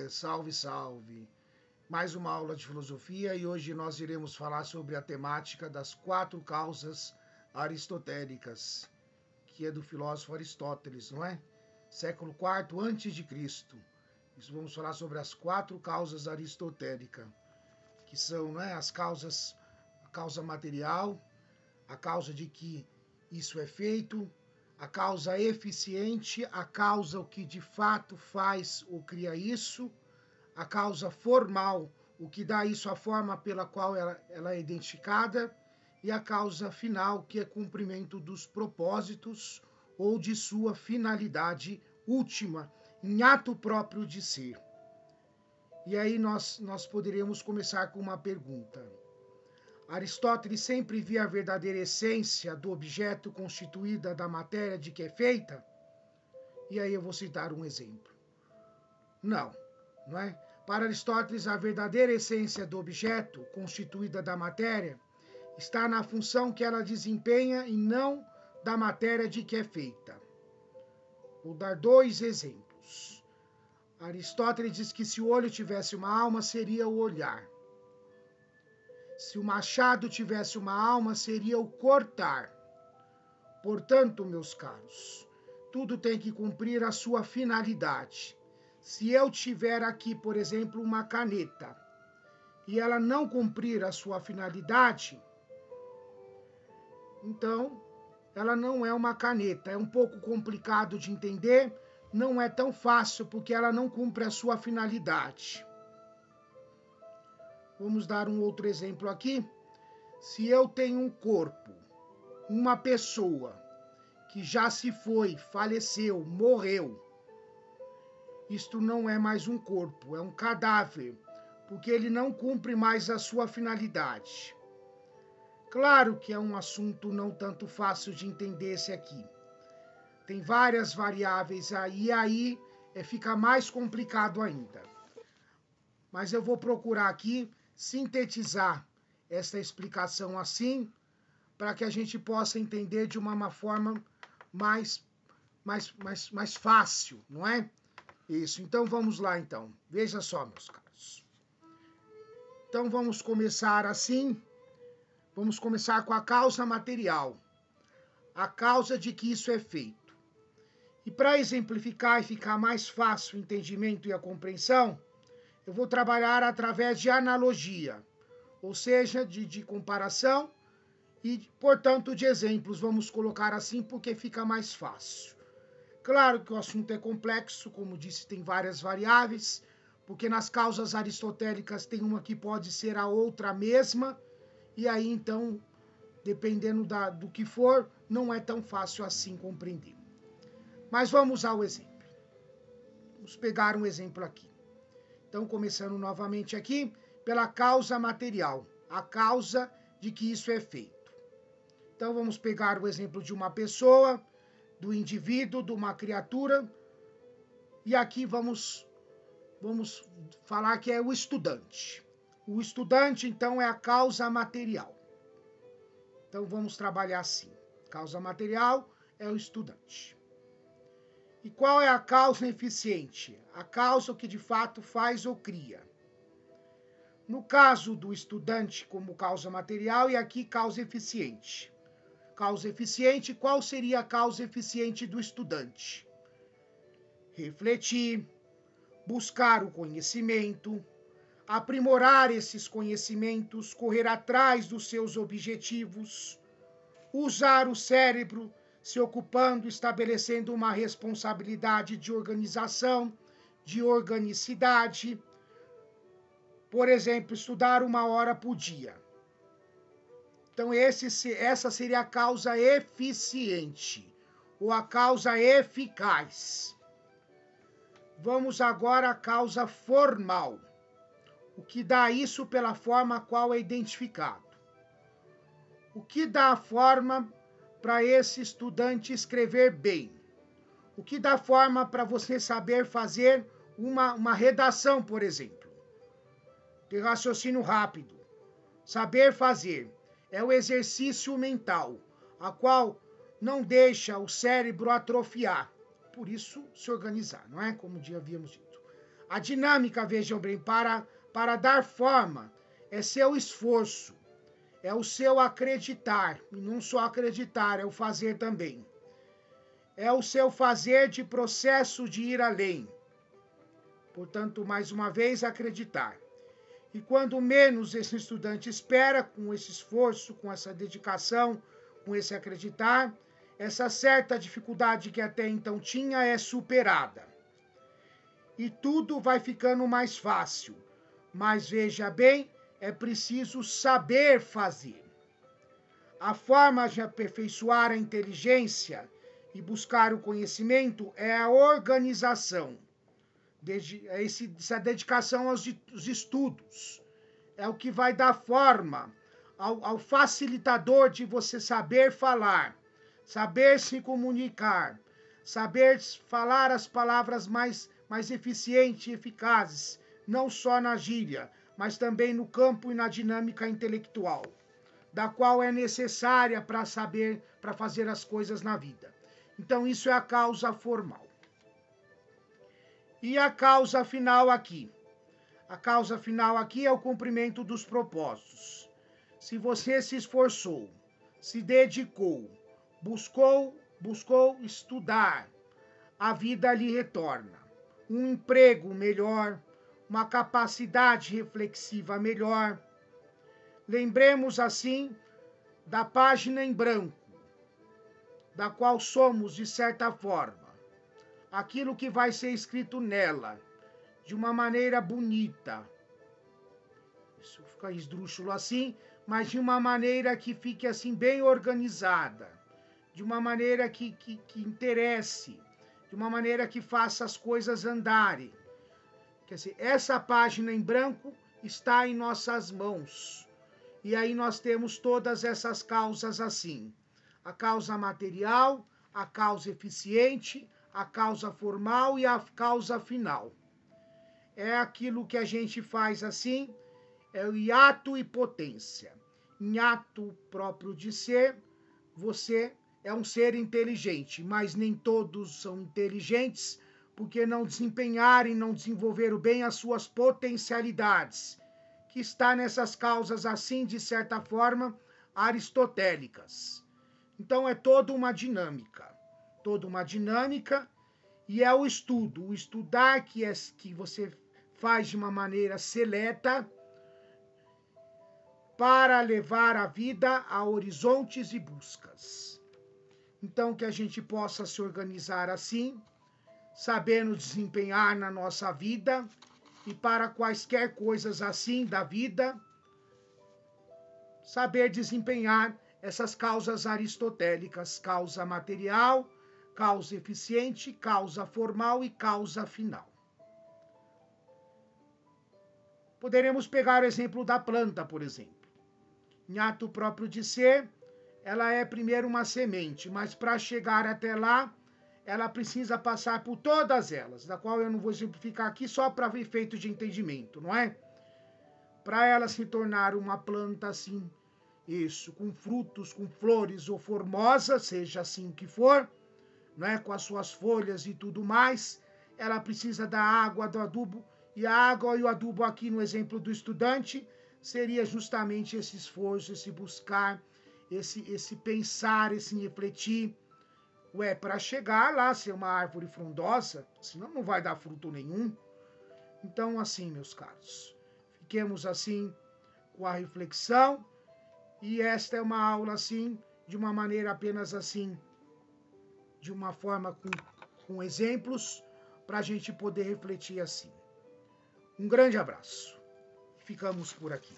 Salve, salve! Mais uma aula de filosofia e hoje nós iremos falar sobre a temática das 4 causas aristotélicas, que é do filósofo Aristóteles, não é? Século IV antes de Cristo. Isso vamos falar sobre as 4 causas aristotélicas, que são, não é, as causas, a causa material, a causa de que isso é feito, a causa eficiente, a causa o que de fato faz ou cria isso, a causa formal, o que dá isso a forma pela qual ela é identificada, e a causa final, que é cumprimento dos propósitos ou de sua finalidade última, em ato próprio de ser. E aí nós poderíamos começar com uma pergunta. Aristóteles sempre via a verdadeira essência do objeto constituída da matéria de que é feita? E aí eu vou citar um exemplo. Não, não é? Para Aristóteles, a verdadeira essência do objeto constituída da matéria está na função que ela desempenha e não da matéria de que é feita. Vou dar 2 exemplos. Aristóteles diz que se o olho tivesse uma alma, seria o olhar. Se o machado tivesse uma alma, seria o cortar. Portanto, meus caros, tudo tem que cumprir a sua finalidade. Se eu tiver aqui, por exemplo, uma caneta, e ela não cumprir a sua finalidade, então ela não é uma caneta. É um pouco complicado de entender, não é tão fácil, porque ela não cumpre a sua finalidade. Vamos dar um outro exemplo aqui. Se eu tenho um corpo, uma pessoa que já se foi, faleceu, morreu, isto não é mais um corpo, é um cadáver, porque ele não cumpre mais a sua finalidade. Claro que é um assunto não tanto fácil de entender esse aqui. Tem várias variáveis aí fica mais complicado ainda. Mas eu vou procurar aqui sintetizar essa explicação assim, para que a gente possa entender de uma forma mais fácil, não é? Isso, então vamos lá então. Veja só, meus caros. Então vamos começar assim. Vamos começar com a causa material. A causa de que isso é feito. E para exemplificar e ficar mais fácil o entendimento e a compreensão, eu vou trabalhar através de analogia, ou seja, de comparação e, portanto, de exemplos. Vamos colocar assim porque fica mais fácil. Claro que o assunto é complexo, como disse, tem várias variáveis, porque nas causas aristotélicas tem uma que pode ser a outra mesma, e aí então, dependendo do que for, não é tão fácil assim compreender. Mas vamos ao exemplo. Vamos pegar um exemplo aqui. Então, começando novamente aqui, pela causa material, a causa de que isso é feito. Então, vamos pegar o exemplo de uma pessoa, do indivíduo, de uma criatura, e aqui vamos falar que é o estudante. O estudante, então, é a causa material. Então, vamos trabalhar assim. Causa material é o estudante. E qual é a causa eficiente? A causa que de fato faz ou cria. No caso do estudante como causa material, e aqui causa eficiente. Causa eficiente, qual seria a causa eficiente do estudante? Refletir, buscar o conhecimento, aprimorar esses conhecimentos, correr atrás dos seus objetivos, usar o cérebro, se ocupando, estabelecendo uma responsabilidade de organização, de organicidade. Por exemplo, estudar 1 hora por dia. Então, essa seria a causa eficiente, ou a causa eficaz. Vamos agora à causa formal. O que dá isso pela forma a qual é identificado. O que dá a forma para esse estudante escrever bem? O que dá forma para você saber fazer uma redação, por exemplo? De raciocínio rápido. Saber fazer é o exercício mental, a qual não deixa o cérebro atrofiar. Por isso, se organizar, não é? Como já havíamos dito. A dinâmica, vejam bem, para dar forma, é seu esforço, é o seu acreditar, e não só acreditar, é o fazer também. É o seu fazer de processo de ir além. Portanto, mais uma vez, acreditar. E quando menos esse estudante espera, com esse esforço, com essa dedicação, com esse acreditar, essa certa dificuldade que até então tinha é superada. E tudo vai ficando mais fácil. Mas veja bem, é preciso saber fazer. A forma de aperfeiçoar a inteligência e buscar o conhecimento é a organização. Essa dedicação aos estudos. É o que vai dar forma ao facilitador de você saber falar, saber se comunicar, saber falar as palavras mais eficientes e eficazes, não só na gíria, mas também no campo e na dinâmica intelectual, da qual é necessária para fazer as coisas na vida. Então, isso é a causa formal. E a causa final aqui? A causa final aqui é o cumprimento dos propósitos. Se você se esforçou, se dedicou, buscou estudar, a vida lhe retorna. Um emprego melhor, uma capacidade reflexiva melhor. Lembremos assim da página em branco, da qual somos, de certa forma, aquilo que vai ser escrito nela, de uma maneira bonita. Isso fica esdrúxulo assim, mas de uma maneira que fique assim bem organizada, de uma maneira que interesse, de uma maneira que faça as coisas andarem. Quer dizer, essa página em branco está em nossas mãos. E aí nós temos todas essas causas assim. A causa material, a causa eficiente, a causa formal e a causa final. É aquilo que a gente faz assim, é o hiato e potência. Em ato próprio de ser, você é um ser inteligente, mas nem todos são inteligentes porque não desempenharem, não desenvolveram bem as suas potencialidades, que está nessas causas assim, de certa forma, aristotélicas. Então é toda uma dinâmica, e é o estudo, o estudar que você faz de uma maneira seleta para levar a vida a horizontes e buscas. Então, que a gente possa se organizar assim, sabendo desempenhar na nossa vida e para quaisquer coisas assim da vida, saber desempenhar essas causas aristotélicas, causa material, causa eficiente, causa formal e causa final. Poderemos pegar o exemplo da planta, por exemplo. Em ato próprio de ser, ela é primeiro uma semente, mas para chegar até lá, ela precisa passar por todas elas, da qual eu não vou exemplificar aqui só para efeito de entendimento, não é? Para ela se tornar uma planta assim, isso, com frutos, com flores ou formosa, seja assim o que for, não é? Com as suas folhas e tudo mais, ela precisa da água, do adubo, e a água e o adubo aqui no exemplo do estudante seria justamente esse esforço, esse buscar, esse pensar, esse refletir. Para chegar lá, ser uma árvore frondosa, senão não vai dar fruto nenhum. Então, assim, meus caros, fiquemos assim com a reflexão, e esta é uma aula assim, de uma maneira apenas assim, de uma forma com exemplos, para a gente poder refletir assim. Um grande abraço. Ficamos por aqui.